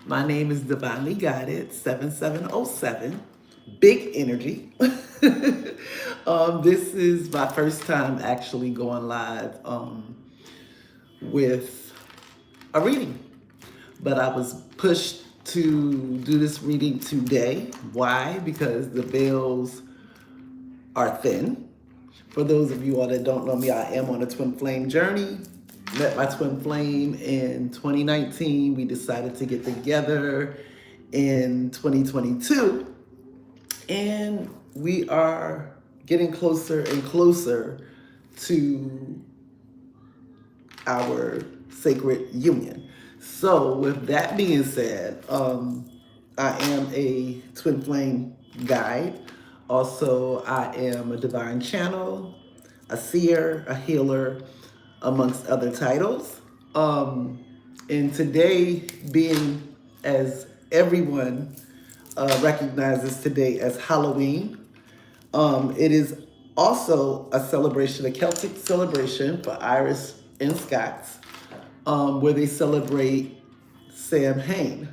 My name is Divinely Guided 7707. Big energy. This is my first time actually going live with a reading, but I was pushed to do this reading today. Why? Because the veils are thin. For those of you all that don't know me, I am on a twin flame journey. Met my twin flame in 2019. We decided to get together in 2022. And we are getting closer and closer to our sacred union. So, with that being said, I am a twin flame guide. Also, I am a divine channel, a seer, a healer, amongst other titles. And today, being as everyone recognizes today as Halloween, it is also a celebration, a Celtic celebration for Irish and Scots, where they celebrate Samhain.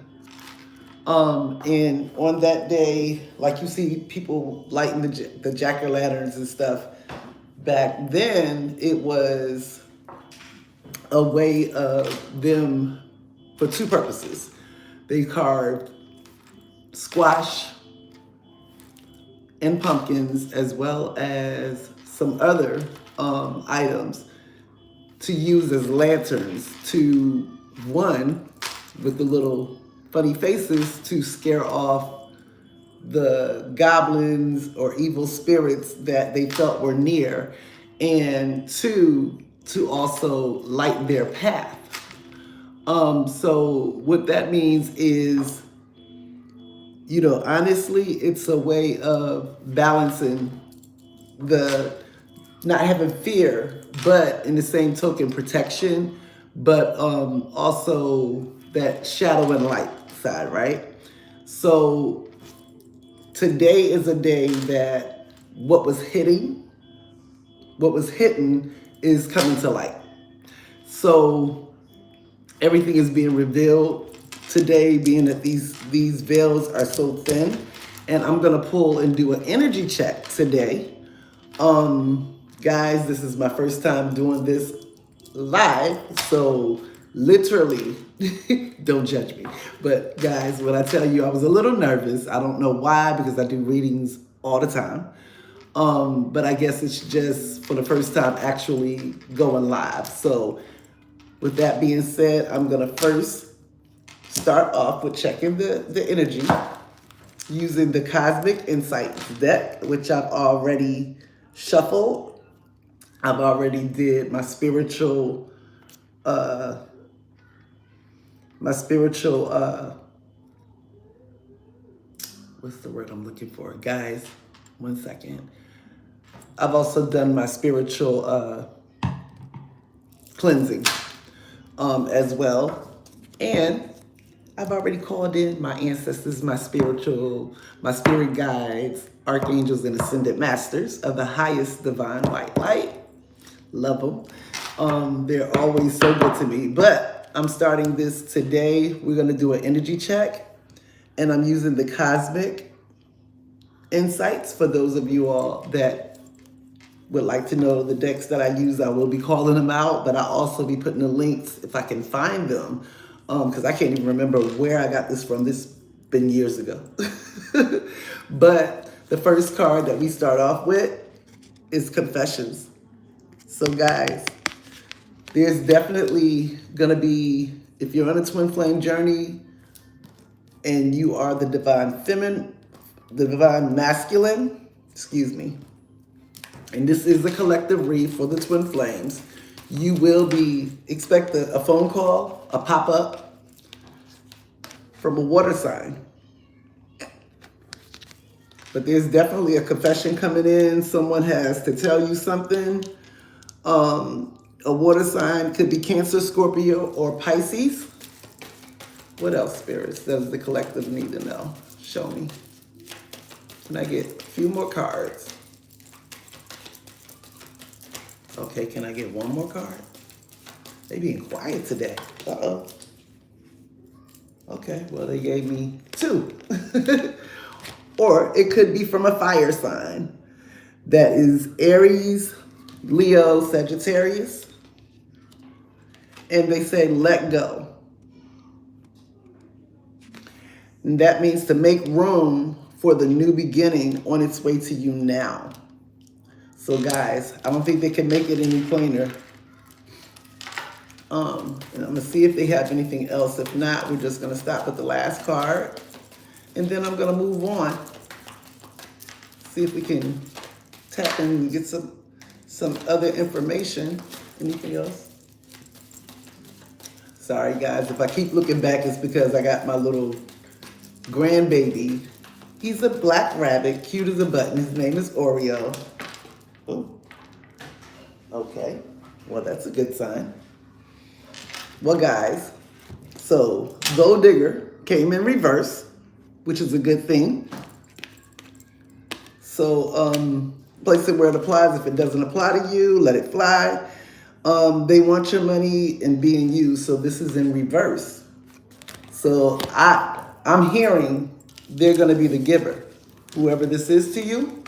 And on that day, like you see people lighting the jack-o'-lanterns and stuff, back then it was a way of them for two purposes. They carved squash and pumpkins, as well as some other items to use as lanterns to, one, with the little funny faces, to scare off the goblins or evil spirits that they felt were near, and two, to also light their path. So what that means is, honestly, it's a way of balancing the not having fear, but in the same token, protection, but also that shadow and light side, right? So today is a day that what was hidden is coming to light. So everything is being revealed today, being that these veils are so thin. And I'm gonna pull and do an energy check today. Guys, this is my first time doing this live, so literally, don't judge me. But guys, when I tell you I was a little nervous, I don't know why, because I do readings all the time. But I guess it's just for the first time actually going live. So with that being said, I'm gonna first start off with checking the energy using the Cosmic Insights deck, which I've already shuffled. I've already did uh, my spiritual, what's the word I'm looking for? Guys, 1 second. I've also done my spiritual cleansing as well. And I've already called in my ancestors, my spirit guides, archangels, and ascended masters of the highest divine white light. Love them. They're always so good to me. But I'm starting this today. We're going to do an energy check. And I'm using the Cosmic Insights. For those of you all that would like to know the decks that I use, I will be calling them out. But I'll also be putting the links if I can find them. Because I can't even remember where I got this from. This been years ago. But the first card that we start off with is Confessions. So guys, there's definitely going to be, if you're on a twin flame journey and you are the divine feminine, the divine masculine, excuse me, and this is a collective read for the twin flames, you will expect a phone call, a pop-up from a water sign. But there's definitely a confession coming in. Someone has to tell you something. A water sign could be Cancer, Scorpio, or Pisces. What else, spirits, does the collective need to know? Show me. Can I get a few more cards? Okay, can I get one more card? They being quiet today. Uh-oh. Okay, well, they gave me 2. Or it could be from a fire sign. That is Aries, Leo, Sagittarius. And they say, let go. And that means to make room for the new beginning on its way to you now. So guys, I don't think they can make it any plainer. And I'm gonna see if they have anything else. If not, we're just gonna stop at the last card. And then I'm gonna move on. See if we can tap in and get some other information. Anything else? Sorry guys, if I keep looking back, it's because I got my little grandbaby. He's a black rabbit, cute as a button. His name is Oreo. Oh, okay. Well, that's a good sign. Well, guys, so Gold Digger came in reverse, which is a good thing. So place it where it applies. If it doesn't apply to you, let it fly. They want your money and being used, so this is in reverse. So I'm hearing they're going to be the giver, whoever this is to you.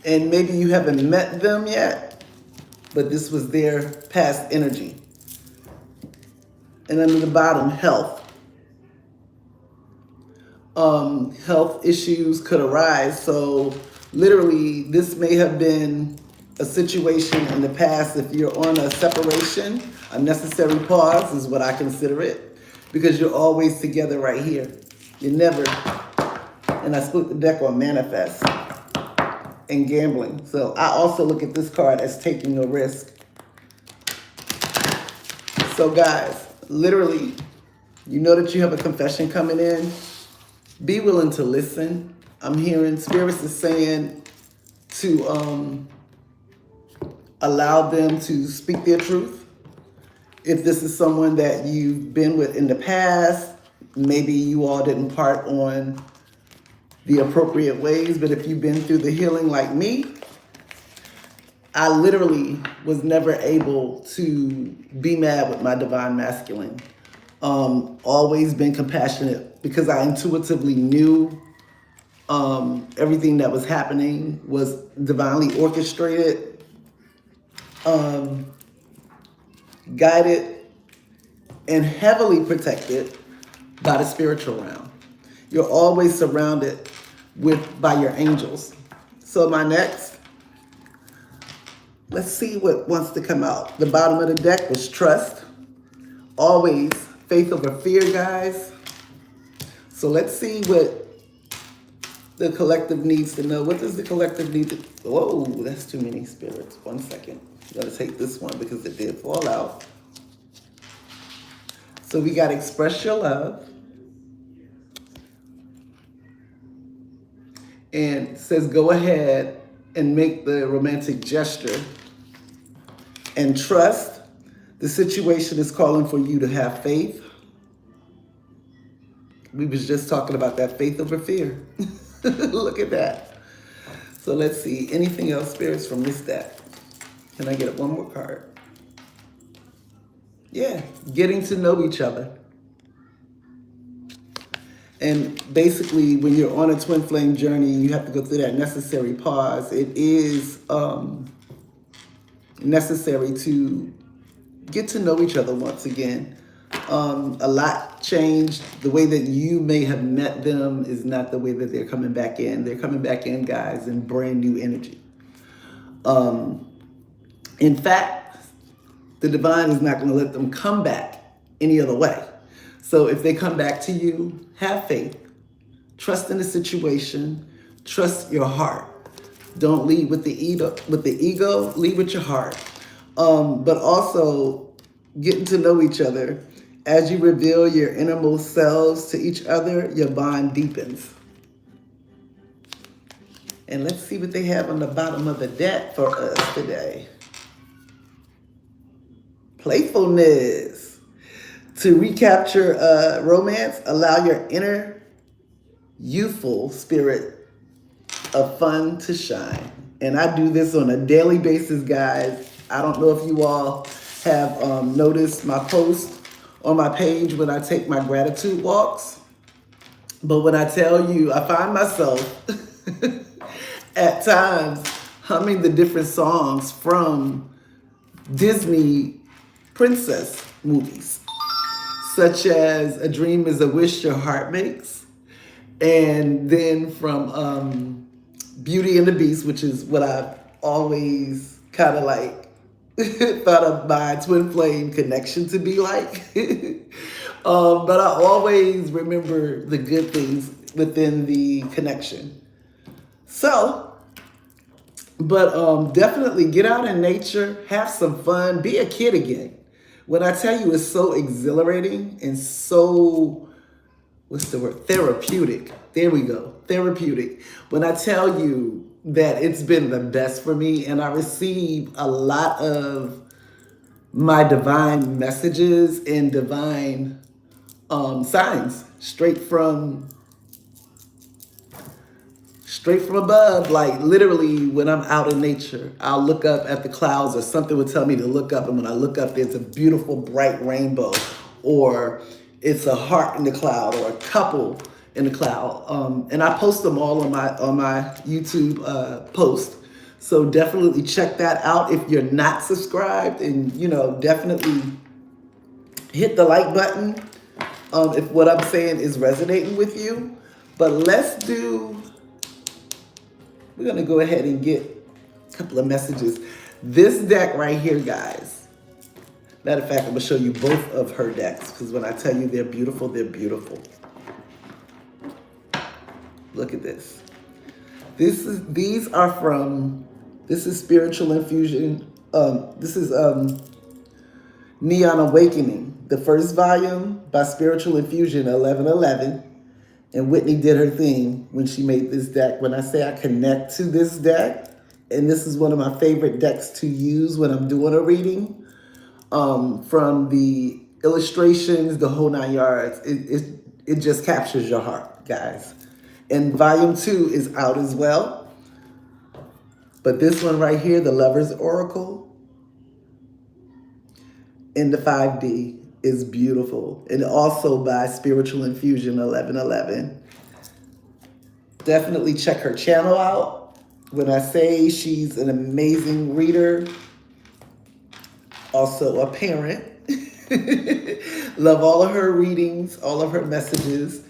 And maybe you haven't met them yet, but this was their past energy. And under the bottom, health. Health issues could arise. So literally, this may have been a situation in the past. If you're on a separation, a necessary pause is what I consider it, because you're always together right here. You're never, and I split the deck on manifest and gambling. So I also look at this card as taking a risk. So guys, literally, you know that you have a confession coming in. Be willing to listen. I'm hearing spirits is saying to allow them to speak their truth. If this is someone that you've been with in the past, maybe you all didn't part on the appropriate ways, but if you've been through the healing like me, I literally was never able to be mad with my divine masculine. Always been compassionate because I intuitively knew everything that was happening was divinely orchestrated, guided, and heavily protected by the spiritual realm. You're always surrounded by your angels. So my next, let's see what wants to come out. The bottom of the deck was trust. Always faith over fear, guys. So let's see what the collective needs to know. What does the collective need to... Whoa, that's too many spirits. 1 second. I'm going to take this one because it did fall out. So we got express your love. And it says go ahead and make the romantic gesture. And trust. The situation is calling for you to have faith. We was just talking about that faith over fear. Look at that. So let's see. Anything else, spirits, from this deck? Can I get one more card? Yeah, getting to know each other. And basically, when you're on a twin flame journey, you have to go through that necessary pause. It is necessary to get to know each other once again. A lot changed. The way that you may have met them is not the way that they're coming back in. They're coming back in, guys, in brand new energy. In fact, the divine is not going to let them come back any other way. So if they come back to you, have faith. Trust in the situation. Trust your heart. Don't lead with the ego. Lead with your heart. But also getting to know each other. As you reveal your innermost selves to each other, your bond deepens. And let's see what they have on the bottom of the deck for us today. Playfulness. To recapture romance, allow your inner youthful spirit of fun to shine. And I do this on a daily basis, guys. I don't know if you all have noticed my posts on my page when I take my gratitude walks. But when I tell you, I find myself at times humming the different songs from Disney princess movies, such as A Dream is a Wish Your Heart Makes, and then from Beauty and the Beast, which is what I've always kind of like thought of my twin flame connection to be like. But I always remember the good things within the connection. So, but definitely get out in nature, have some fun, be a kid again. When I tell you it's so exhilarating and so, what's the word? Therapeutic. There we go. Therapeutic. When I tell you that it's been the best for me and I receive a lot of my divine messages and divine signs straight from above. Like literally when I'm out in nature, I'll look up at the clouds or something would tell me to look up. And when I look up, there's a beautiful bright rainbow, or it's a heart in the cloud, or a couple in the cloud. And I post them all on my YouTube post. So definitely check that out if you're not subscribed, and definitely hit the like button if what I'm saying is resonating with you. But we're gonna go ahead and get a couple of messages. This deck right here, guys. Matter of fact, I'm gonna show you both of her decks, because when I tell you they're beautiful, they're beautiful. Look at this. This is Spiritual Infusion. This is Neon Awakening, the first volume by Spiritual Infusion, 1111. And Whitney did her thing when she made this deck. When I say I connect to this deck, and this is one of my favorite decks to use when I'm doing a reading, from the illustrations, the whole 9 yards, it just captures your heart, guys. And volume 2 is out as well. But this one right here, the Lover's Oracle, in the 5D, is beautiful. And also by Spiritual Infusion 1111. Definitely check her channel out. When I say she's an amazing reader, also a parent. Love all of her readings, all of her messages.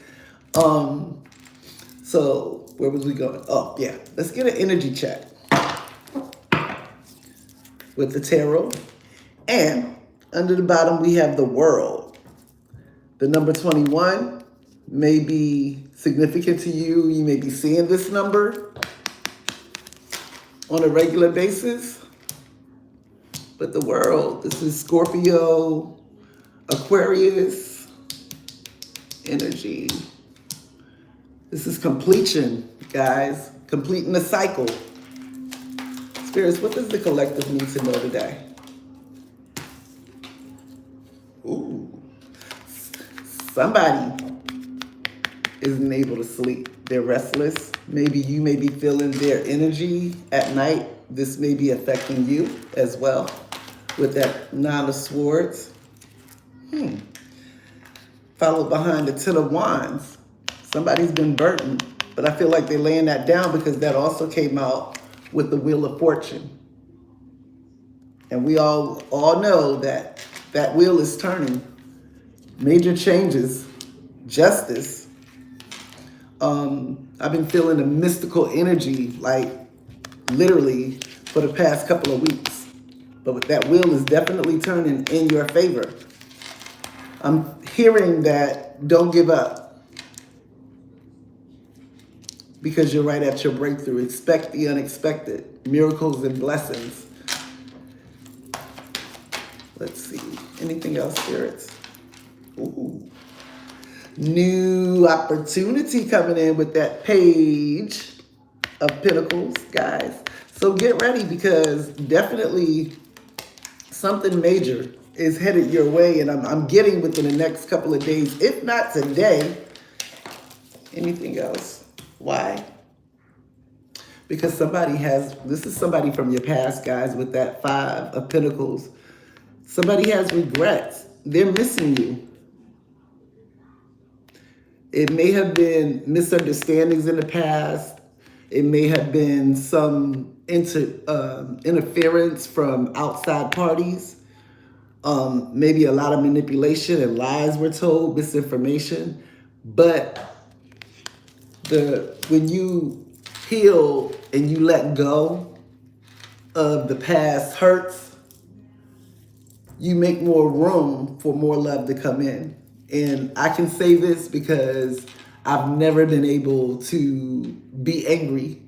So where was we going? Oh yeah, let's get an energy check with the tarot. And under the bottom, we have the World. The number 21 may be significant to you. You may be seeing this number on a regular basis. But the World, this is Scorpio, Aquarius energy. This is completion, guys. Completing the cycle. Spirits, what does the collective need to know today? Ooh, somebody isn't able to sleep. They're restless. Maybe you may be feeling their energy at night. This may be affecting you as well with that Nine of Swords. Followed behind the Ten of Wands. Somebody's been burdened, but I feel like they're laying that down because that also came out with the Wheel of Fortune. And we all know that that wheel is turning. Major changes, justice. I've been feeling a mystical energy, like literally for the past couple of weeks. But that wheel is definitely turning in your favor. I'm hearing that don't give up, because you're right at your breakthrough. Expect the unexpected, miracles and blessings. Let's see. Anything else, spirits? Ooh. New opportunity coming in with that Page of Pentacles, guys. So get ready, because definitely something major is headed your way, and I'm getting within the next couple of days, if not today. Anything else? Why? Because this is somebody from your past, guys, with that Five of Pentacles. Somebody has regrets. they're missing you. It may have been misunderstandings in the past. It may have been some interference from outside parties. Maybe a lot of manipulation and lies were told, misinformation. But when you heal and you let go of the past hurts, you make more room for more love to come in. And I can say this because I've never been able to be angry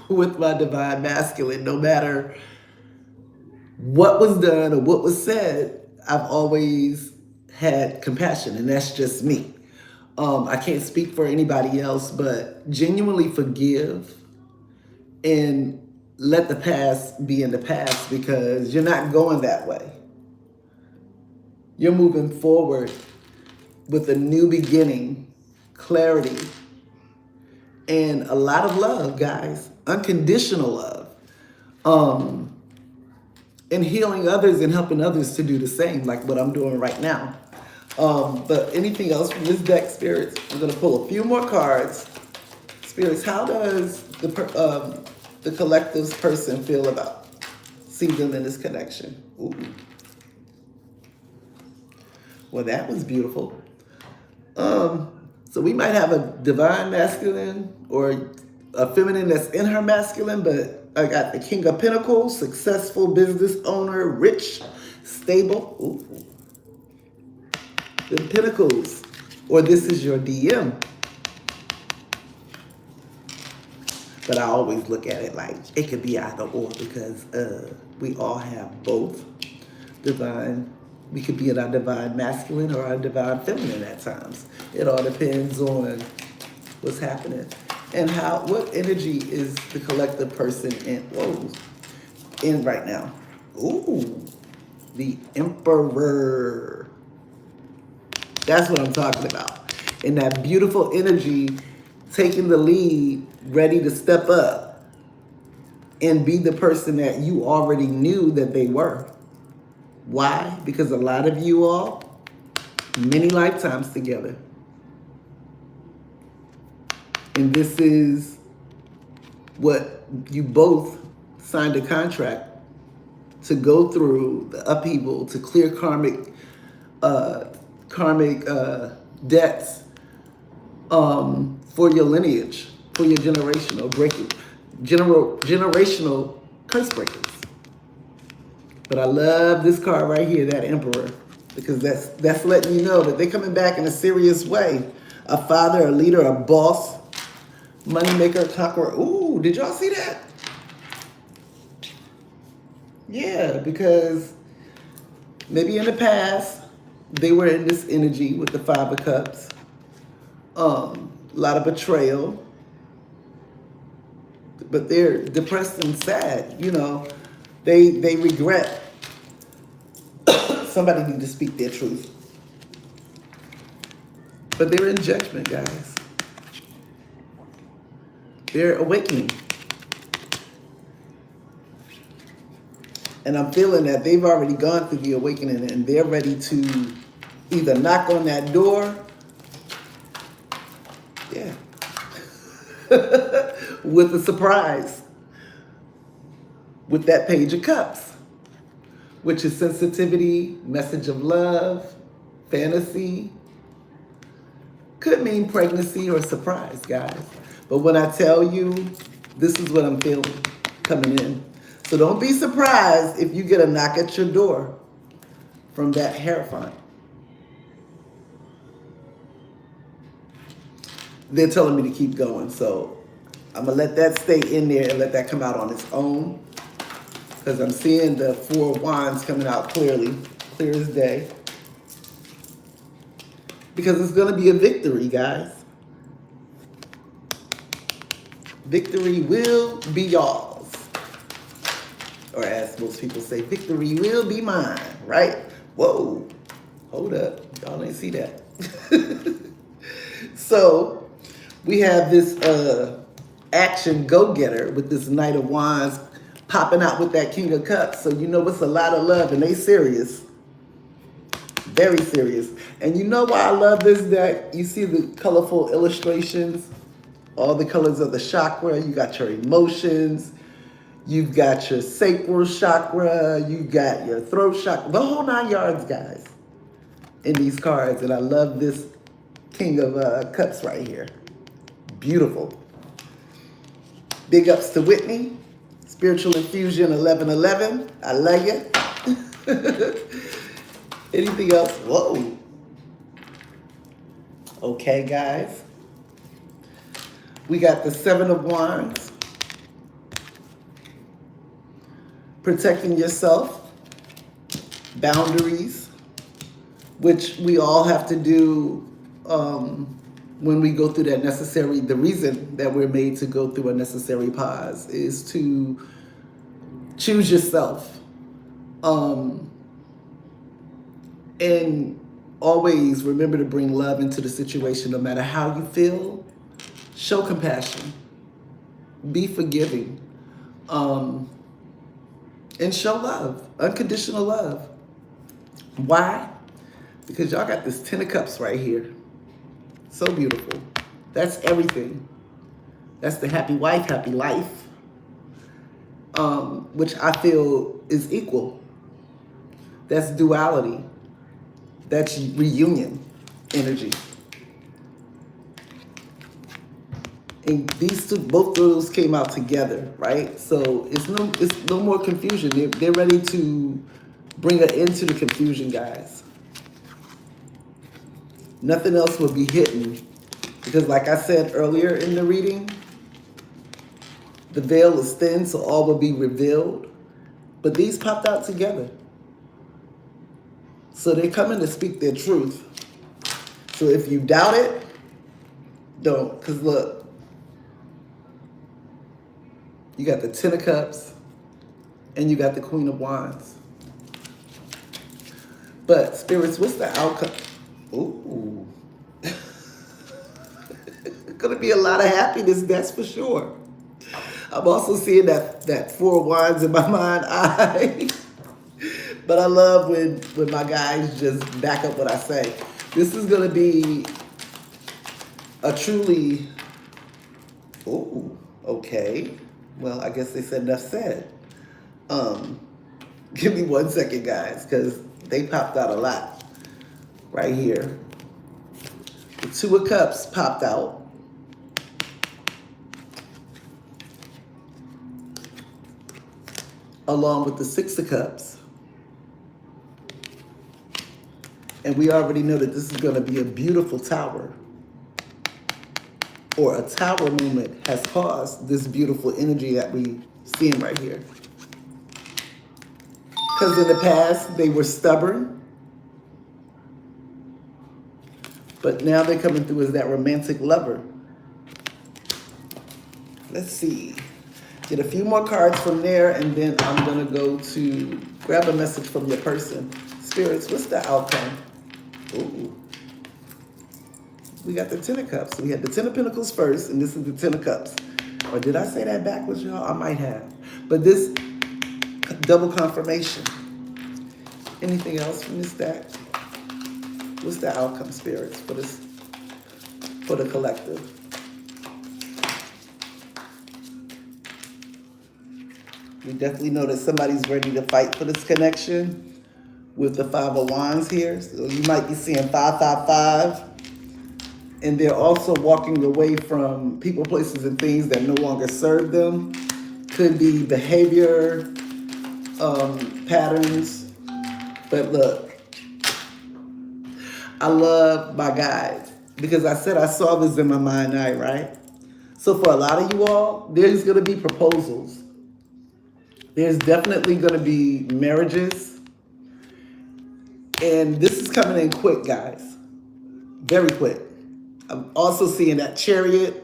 with my divine masculine, no matter what was done or what was said. I've always had compassion, and that's just me. I can't speak for anybody else, but genuinely forgive and let the past be in the past, because you're not going that way. You're moving forward with a new beginning, clarity, and a lot of love, guys. Unconditional love. And healing others and helping others to do the same, like what I'm doing right now. But anything else from this deck, Spirits? I'm going to pull a few more cards. Spirits, how does the collective's person feel about seeing them in this connection? Ooh. Well, that was beautiful. So we might have a divine masculine or a feminine that's in her masculine, but I got the King of Pentacles, successful business owner, rich, stable. Ooh. The Pentacles, or this is your DM. But I always look at it like it could be either or, because we all have both divine. We could be in our divine masculine or our divine feminine at times. It all depends on what's happening and what energy is the collective person in right now. Ooh, the Emperor. That's what I'm talking about. And that beautiful energy, taking the lead, ready to step up and be the person that you already knew that they were. Why? Because a lot of you all, many lifetimes together. And this is what you both signed a contract to go through, the upheaval, to clear karmic debts for your lineage, for your generational curse breakers. But I love this card right here, that Emperor, because that's letting you know that they're coming back in a serious way. A father, a leader, a boss, moneymaker, conqueror. Ooh, did y'all see that? Yeah, because maybe in the past, they were in this energy with the Five of Cups. A lot of betrayal. But they're depressed and sad, you know. They regret. Somebody need to speak their truth. But they're in judgment, guys. They're awakening. And I'm feeling that they've already gone through the awakening and they're ready to either knock on that door, yeah, with a surprise, with that Page of Cups, which is sensitivity, message of love, fantasy. Could mean pregnancy or surprise, guys. But when I tell you, this is what I'm feeling coming in. So don't be surprised if you get a knock at your door from that Hierophant. They're telling me to keep going, so I'm going to let that stay in there and let that come out on its own, because I'm seeing the Four of Wands coming out clearly, clear as day. Because it's going to be a victory, guys. Victory will be yours. Or as most people say, victory will be mine, right? Whoa, hold up. Y'all ain't see that. So we have this action go-getter with this Knight of Wands popping out with that King of Cups. So you know it's a lot of love and they serious. Very serious. And you know why I love this deck? You see the colorful illustrations, all the colors of the chakra. You got your emotions. You've got your sacral chakra. You got your throat chakra. The whole 9 yards, guys, in these cards. And I love this King of Cups right here. Beautiful. Big ups to Whitney. Spiritual Infusion 1111. I love you. Anything else? Whoa. Okay, guys. We got the Seven of Wands. Protecting yourself. Boundaries. Which we all have to do when we go through that necessary, the reason that we're made to go through a necessary pause is to choose yourself. And always remember to bring love into the situation, no matter how you feel. Show compassion. Be forgiving. And show love, unconditional love. Why? Because y'all got this 10 of Cups right here. So beautiful. That's everything. That's the happy wife, happy life. Which I feel is equal. That's duality. That's reunion energy. And these two, both of those came out together, right? So it's no more confusion. They're ready to bring an end to the confusion, guys. Nothing else will be hidden. Because like I said earlier in the reading, the veil is thin, so all will be revealed. But these popped out together. So they're coming to speak their truth. So if you doubt it, don't. Because look, you got the 10 of Cups and you got the Queen of Wands. But spirits, what's the outcome? Ooh. Gonna be a lot of happiness, that's for sure. I'm also seeing that 4 of Wands in my mind eye. But I love when my guys just back up what I say. This is gonna be a truly, ooh, okay. Well, I guess they said enough said. Give me 1 second, guys, because they popped out a lot right here. The 2 of Cups popped out. Along with the 6 of Cups. And we already know that this is going to be a beautiful tower. Or a tower movement has caused this beautiful energy that we seeing right here. Because in the past, they were stubborn. But now they're coming through as that romantic lover. Let's see. Get a few more cards from there, and then I'm going to go to grab a message from your person. Spirits, what's the outcome? Ooh. We got the 10 of Cups. We had the 10 of Pentacles first, and this is the 10 of Cups. Or did I say that backwards, y'all? I might have. But this double confirmation. Anything else from this deck? What's the outcome, spirits, for this, for the collective? We definitely know that somebody's ready to fight for this connection with the 5 of Wands here. So you might be seeing 555. And they're also walking away from people, places, and things that no longer serve them. Could be behavior, patterns. But look, I love my guides because I said I saw this in my mind's eye, right? So for a lot of you all, there's going to be proposals. There's definitely going to be marriages. And this is coming in quick, guys. Very quick. I'm also seeing that Chariot.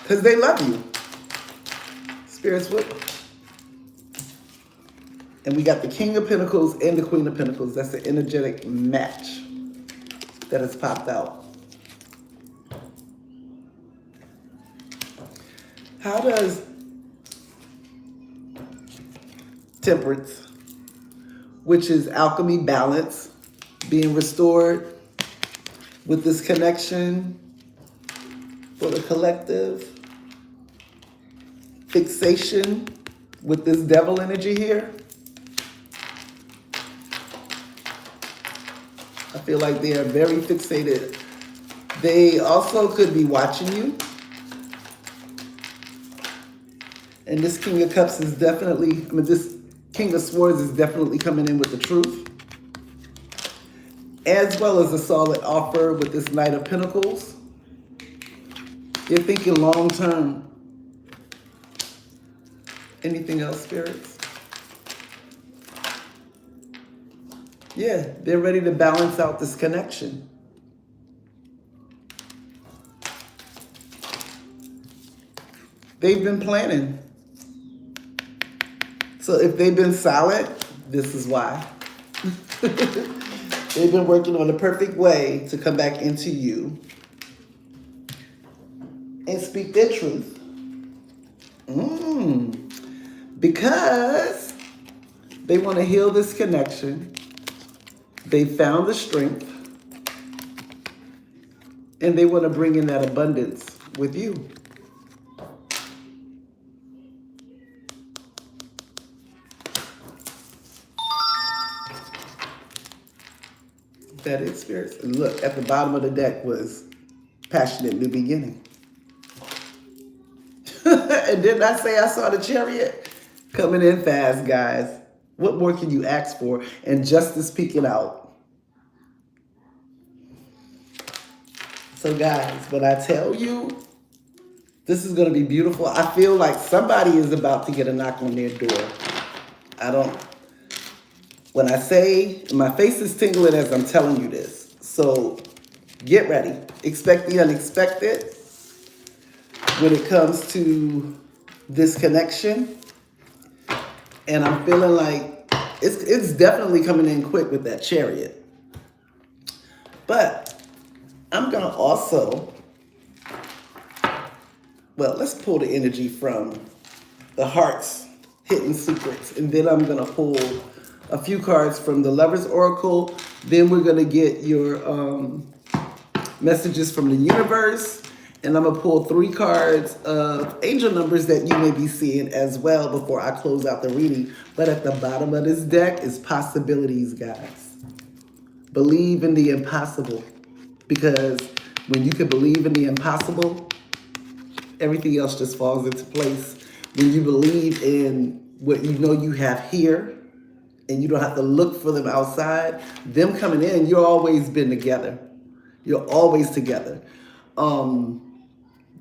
Because they love you. Spirits with them. And we got the King of Pentacles and the Queen of Pentacles. That's the energetic match that has popped out. How does Temperance, which is alchemy, balance, being restored with this connection for the collective, fixation with this devil energy here. I feel like they are very fixated. They also could be watching you. And this King of Cups is definitely, this King of Swords is definitely coming in with the truth. As well as a solid offer with this Knight of Pentacles. They're thinking long term. Anything else, spirits? Yeah, they're ready to balance out this connection. They've been planning. So if they've been silent, this is why. They've been working on the perfect way to come back into you and speak their truth. Because they want to heal this connection. They found the strength. And they want to bring in that abundance with you. That experience. And look, at the bottom of the deck was passionate new beginning. And didn't I say I saw the Chariot? Coming in fast, guys. What more can you ask for? And justice peeking out. So guys, when I tell you, this is going to be beautiful. I feel like somebody is about to get a knock on their door. When I say, my face is tingling as I'm telling you this. So get ready. Expect the unexpected when it comes to this connection. And I'm feeling like it's definitely coming in quick with that Chariot. But I'm going to also, well, let's pull the energy from the Heart's Hidden Secrets. And then I'm going to pull a few cards from the Lover's Oracle. Then we're going to get your messages from the universe. And I'm going to pull 3 cards of angel numbers that you may be seeing as well before I close out the reading. But at the bottom of this deck is possibilities, guys. Believe in the impossible. Because when you can believe in the impossible, everything else just falls into place. When you believe in what you know you have here, and you don't have to look for them outside, them coming in, you've always been together. You're always together.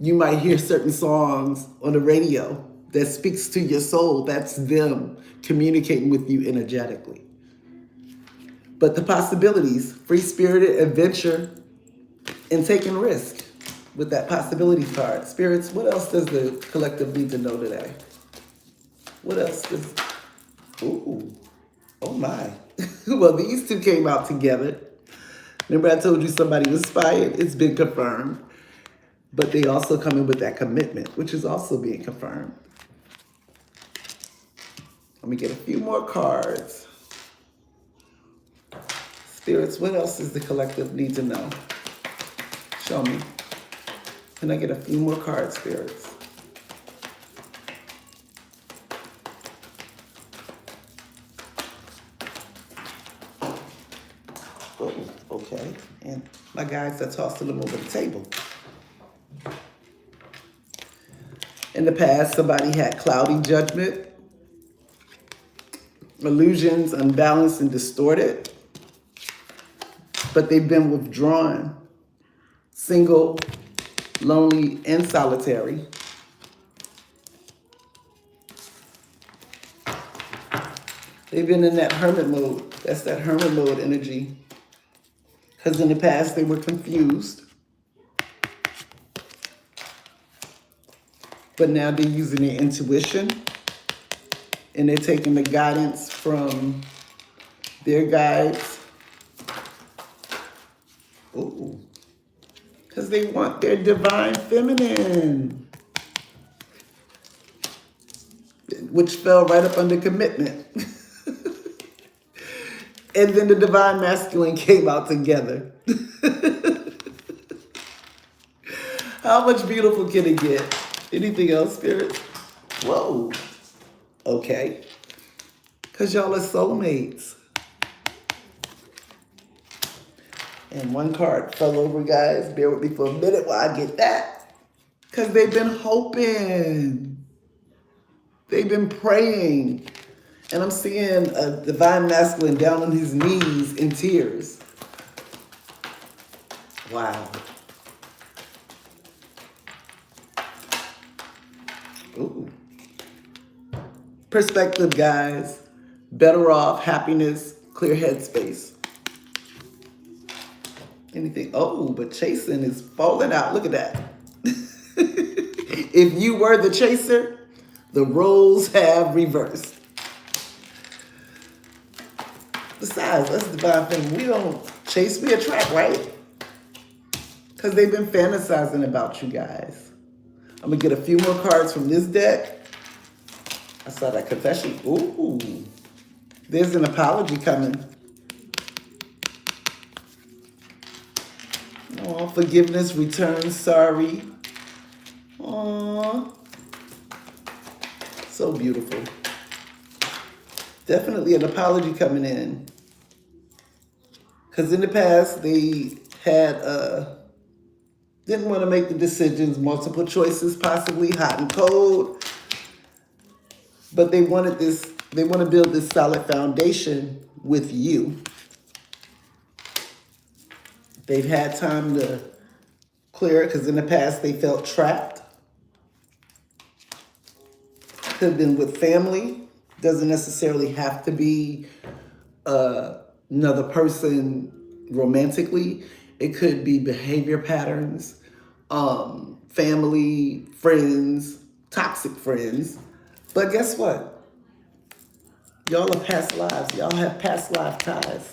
You might hear certain songs on the radio that speaks to your soul. That's them communicating with you energetically. But the possibilities, free-spirited adventure, and taking risk with that possibility card. Spirits, what else does the collective need to know today? What else does... Ooh. Oh my. Well, these two came out together. Remember I told you somebody was spying? It's been confirmed. But they also come in with that commitment, which is also being confirmed. Let me get a few more cards. Spirits, what else does the collective need to know? Show me. Can I get a few more cards, spirits? Oh, okay. And my guys are tossing them over the table. In the past, somebody had cloudy judgment, illusions, unbalanced and distorted, but they've been withdrawn, single, lonely, and solitary. They've been in that hermit mode. That's that hermit mode energy. Because in the past, they were confused. But now they're using their intuition. And they're taking the guidance from their guides. Ooh. Because they want their divine feminine. Which fell right up under commitment. And then the divine masculine came out together. How much beautiful can it get? Anything else, Spirit? Whoa. Okay. Because y'all are soulmates. And one card fell over, guys. Bear with me for a minute while I get that. Because they've been hoping. They've been praying. And I'm seeing a divine masculine down on his knees in tears. Wow. Ooh. Perspective, guys. Better off, happiness, clear headspace. Anything? Oh, but chasing is falling out. Look at that. If you were the chaser, the roles have reversed. Besides, that's the divine thing. We don't chase, we attract, right? Because they've been fantasizing about you guys. I'm going to get a few more cards from this deck. I saw that confession. Ooh. There's an apology coming. Oh, forgiveness, return, sorry. Aww. So beautiful. Definitely an apology coming in. Because in the past, they had, didn't want to make the decisions, multiple choices, possibly hot and cold. But they wanted this, they want to build this solid foundation with you. They've had time to clear it because in the past they felt trapped. Could have been with family. Doesn't necessarily have to be another person romantically. It could be behavior patterns, family, friends, toxic friends. But guess what? Y'all are past lives. Y'all have past life ties.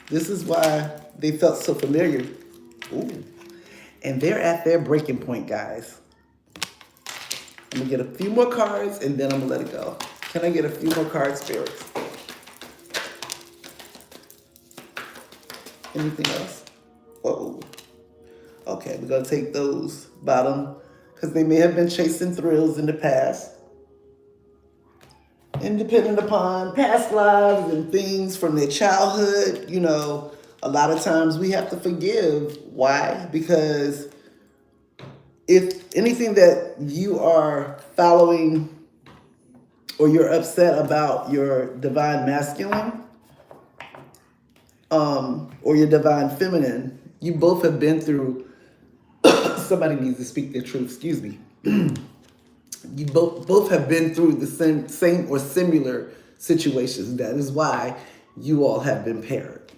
This is why they felt so familiar. Ooh. And they're at their breaking point, guys. I'm going to get a few more cards, and then I'm going to let it go. Can I get a few more cards, spirits? Anything else? Whoa. Okay, we're going to take those bottom, because they may have been chasing thrills in the past. And depending upon past lives and things from their childhood, you know, a lot of times we have to forgive. Why? Because if anything that you are following or you're upset about your divine masculine or your divine feminine, you both have been through, somebody needs to speak their truth, excuse me. You both have been through the same or similar situations. That is why you all have been paired.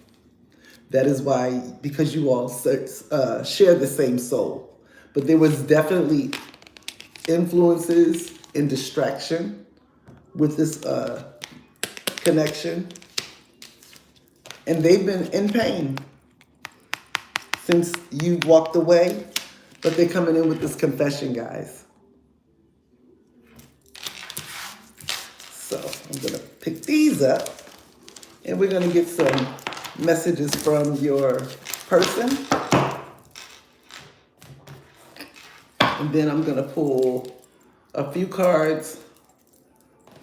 That is why, because you all share the same soul. But there was definitely influences and distraction with this connection. And they've been in pain since you walked away. But they're coming in with this confession, guys. So I'm going to pick these up. And we're going to get some messages from your person. And then I'm going to pull a few cards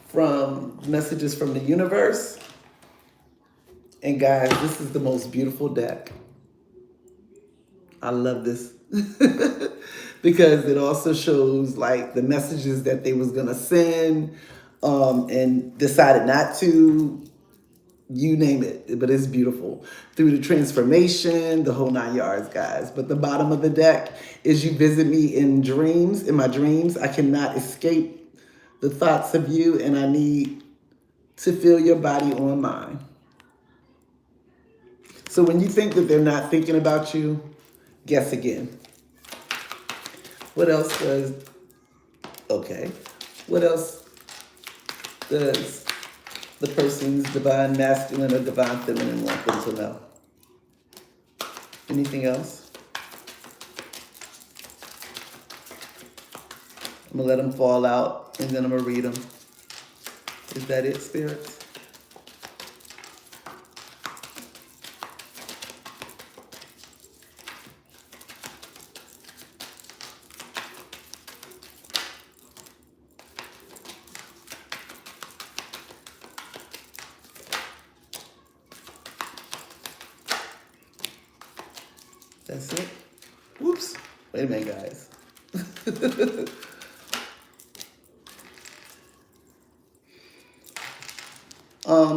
from messages from the universe. And guys, this is the most beautiful deck. I love this. Because it also shows like the messages that they was going to send and decided not to. You name it, but it's beautiful. Through the transformation, the whole 9 yards, guys. But the bottom of the deck is you visit me in dreams. In my dreams, I cannot escape the thoughts of you, and I need to feel your body on mine. So when you think that they're not thinking about you, guess again. What else does, okay. What else does the person's divine masculine or divine feminine want them to know? Anything else? I'm going to let them fall out, and then I'm going to read them. Is that it, spirits? That's it. Whoops. Wait a minute, guys.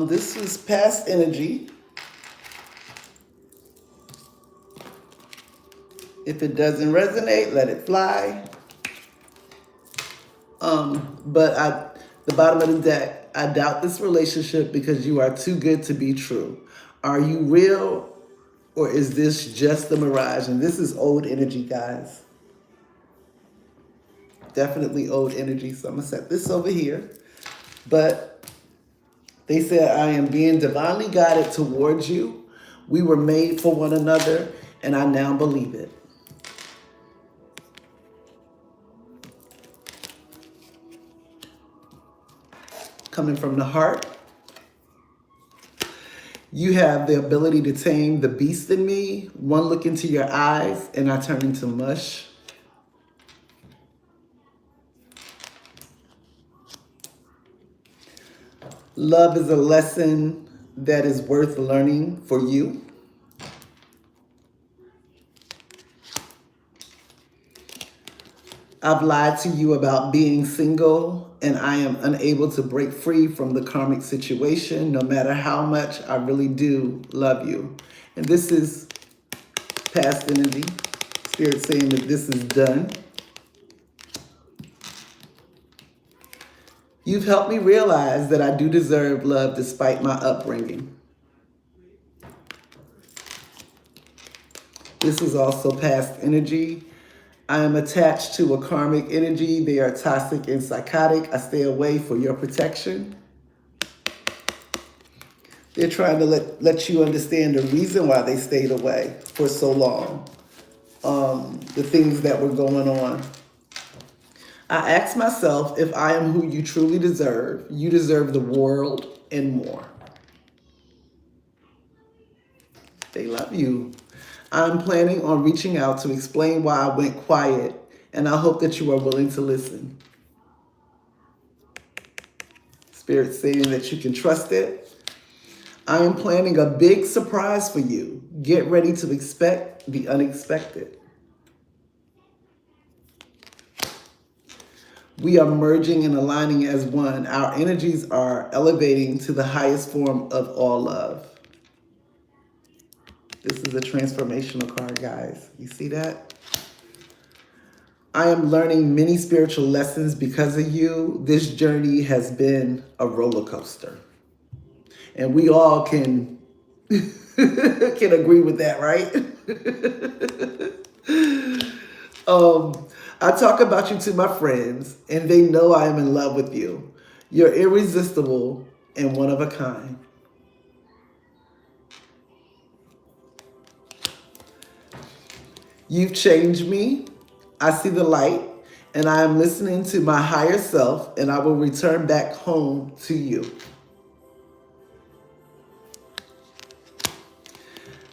This is past energy. If it doesn't resonate, let it fly. But the bottom of the deck, I doubt this relationship because you are too good to be true. Are you real or is this just a mirage? And this is old energy, guys. Definitely old energy. So I'm going to set this over here. But they said, I am being divinely guided towards you. We were made for one another, and I now believe it. Coming from the heart, you have the ability to tame the beast in me. One look into your eyes, and I turn into mush. Love is a lesson that is worth learning for you. I've lied to you about being single, and I am unable to break free from the karmic situation, no matter how much I really do love you. And this is past energy. Spirit saying that this is done. You've helped me realize that I do deserve love despite my upbringing. This is also past energy. I am attached to a karmic energy. They are toxic and psychotic. I stay away for your protection. They're trying to let you understand the reason why they stayed away for so long. The things that were going on. I ask myself if I am who you truly deserve. You deserve the world and more. They love you. I'm planning on reaching out to explain why I went quiet, and I hope that you are willing to listen. Spirit saying that you can trust it. I am planning a big surprise for you. Get ready to expect the unexpected. We are merging and aligning as one. Our energies are elevating to the highest form of all love. This is a transformational card, guys. You see that? I am learning many spiritual lessons because of you. This journey has been a roller coaster. And we all can agree with that, right? I talk about you to my friends, and they know I am in love with you. You're irresistible and one of a kind. You've changed me. I see the light, and I am listening to my higher self, and I will return back home to you.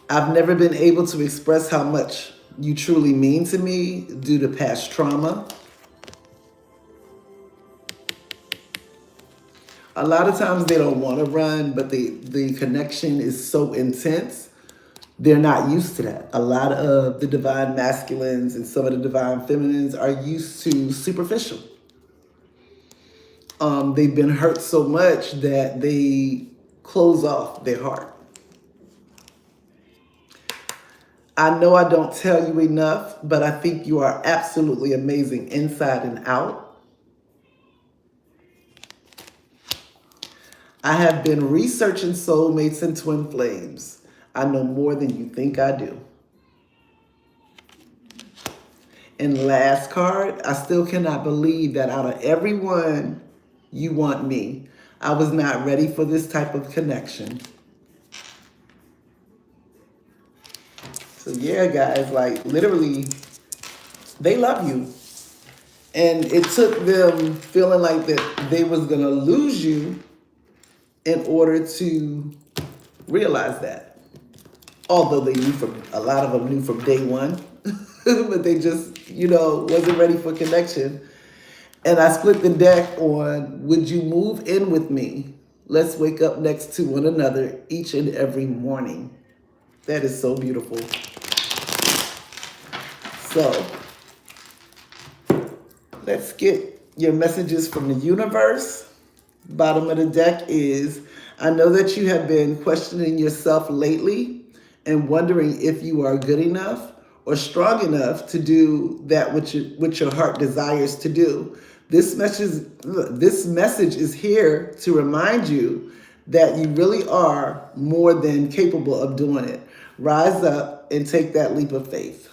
I've never been able to express how much you truly mean to me due to past trauma. A lot of times they don't want to run, but the connection is so intense, they're not used to that. A lot of the divine masculines and some of the divine feminines are used to superficial. They've been hurt so much that they close off their heart. I know I don't tell you enough, but I think you are absolutely amazing inside and out. I have been researching soulmates and twin flames. I know more than you think I do. And last card, I still cannot believe that out of everyone, you want me. I was not ready for this type of connection. So yeah, guys, like literally, they love you. And it took them feeling like that they was going to lose you in order to realize that. Although they knew a lot of them knew from day one, but they just, wasn't ready for connection. And I split the deck on, would you move in with me? Let's wake up next to one another each and every morning. That is so beautiful. So let's get your messages from the universe. Bottom of the deck is, I know that you have been questioning yourself lately and wondering if you are good enough or strong enough to do that which your heart desires to do. This message is here to remind you that you really are more than capable of doing it. Rise up and take that leap of faith.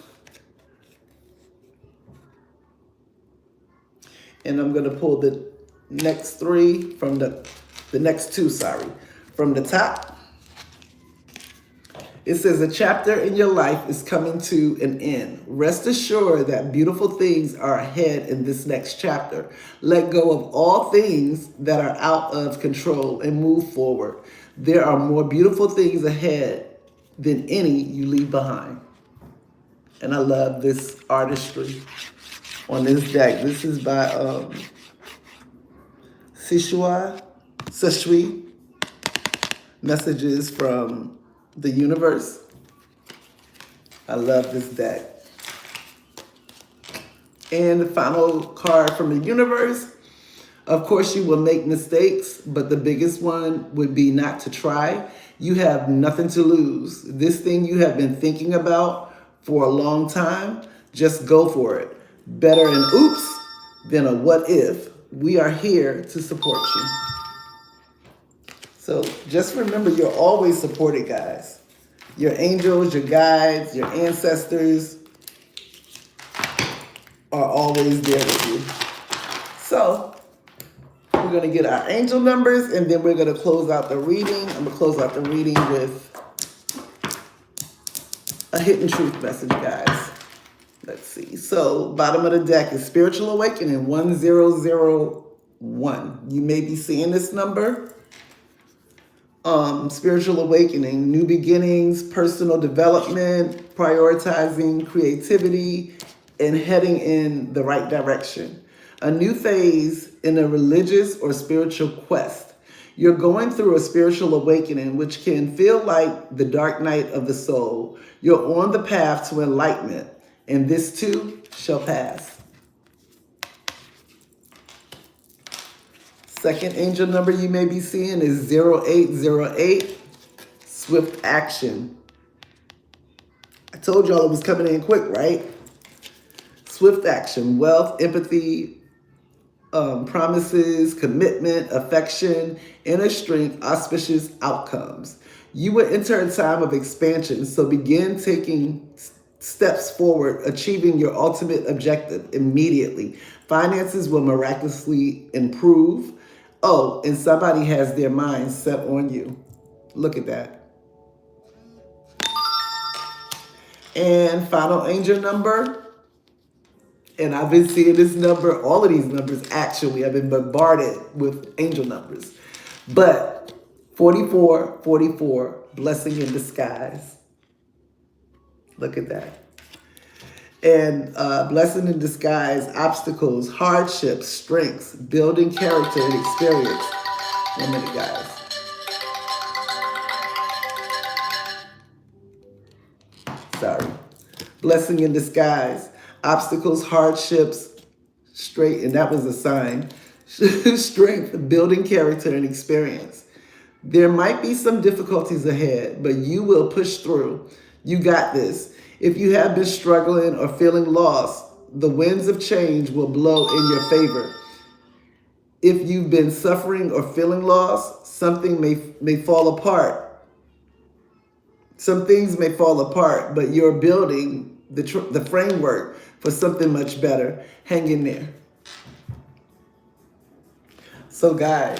And I'm going to pull the next three from the next two, from the top. It says, a chapter in your life is coming to an end. Rest assured that beautiful things are ahead in this next chapter. Let go of all things that are out of control and move forward. There are more beautiful things ahead than any you leave behind. And I love this artistry on this deck. This is by Seshwi. Messages from the universe. I love this deck. And the final card from the universe. Of course, you will make mistakes, but the biggest one would be not to try. You have nothing to lose. This thing you have been thinking about for a long time, just go for it. Better an oops than a what if. We are here to support you. So just remember, you're always supported, guys. Your angels, your guides, your ancestors are always there with you. So we're going to get our angel numbers, and then we're going to close out the reading. I'm going to close out the reading with a hidden truth message, guys. Let's see. So bottom of the deck is Spiritual Awakening 1001. You may be seeing this number. Spiritual awakening, new beginnings, personal development, prioritizing creativity, and heading in the right direction. A new phase in a religious or spiritual quest. You're going through a spiritual awakening, which can feel like the dark night of the soul. You're on the path to enlightenment, and this too shall pass. Second angel number you may be seeing is 0808, swift action. I told y'all it was coming in quick, right? Swift action, wealth, empathy, promises, commitment, affection, inner strength, auspicious outcomes. You will enter a time of expansion, so begin taking steps forward, achieving your ultimate objective immediately. Finances will miraculously improve. Oh, and somebody has their mind set on you. Look at that. And final angel number. And I've been seeing this number, all of these numbers actually. I've been bombarded with angel numbers. But 4444, blessing in disguise. Look at that. And blessing in disguise, obstacles, hardships, strengths, building character and experience. 1 minute, guys. Sorry. Blessing in disguise, obstacles, hardships, straight, and that was a sign. Strength, building character and experience. There might be some difficulties ahead, but you will push through. You got this. If you have been struggling or feeling lost, the winds of change will blow in your favor. If you've been suffering or feeling lost, something may fall apart. Some things may fall apart, but you're building the framework for something much better. Hang in there. So guys,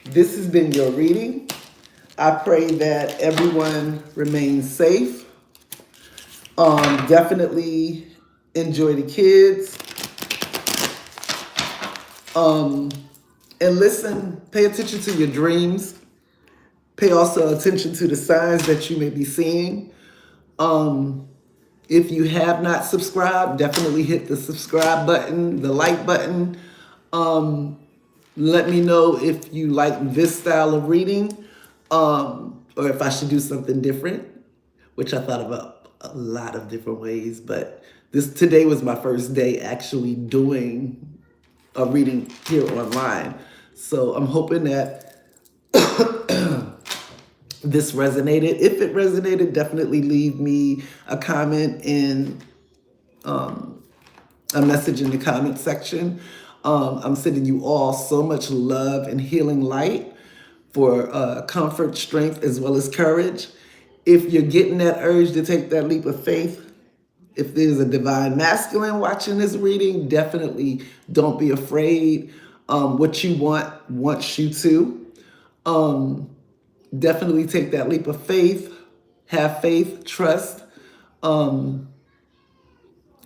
this has been your reading. I pray that everyone remains safe. Definitely enjoy the kids. And listen, pay attention to your dreams. Pay also attention to the signs that you may be seeing. If you have not subscribed, definitely hit the subscribe button, the like button. Let me know if you like this style of reading, or if I should do something different, which I thought about a lot of different ways, but today was my first day actually doing a reading here online. So I'm hoping that this resonated. If it resonated, definitely leave me a comment in a message in the comment section. I'm sending you all so much love and healing light for comfort, strength, as well as courage. If you're getting that urge to take that leap of faith, if there's a divine masculine watching this reading, definitely don't be afraid. What you want wants you to. Definitely take that leap of faith, have faith, trust, and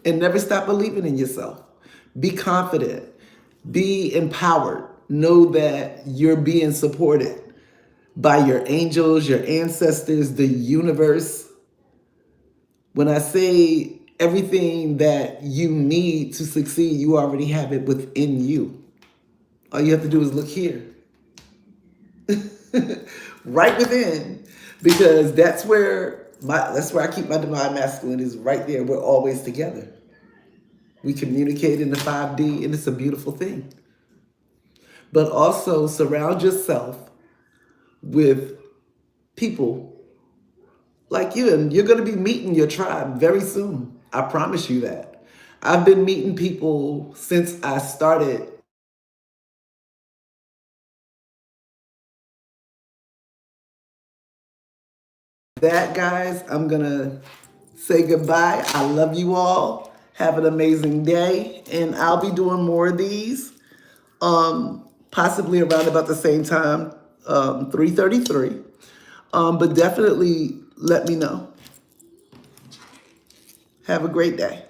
never stop believing in yourself. Be confident, be empowered. Know that you're being supported by your angels, your ancestors, the universe. When I say everything that you need to succeed, you already have it within you. All you have to do is look here. Right within, because that's where I keep my divine masculine, is right there. We're always together. We communicate in the 5D, and it's a beautiful thing. But also surround yourself with people like you, and you're going to be meeting your tribe very soon. I promise you that. I've been meeting people since I started. That, guys, I'm going to say goodbye. I love you all. Have an amazing day. And I'll be doing more of these, possibly around about the same time, 3:33. But definitely let me know. Have a great day.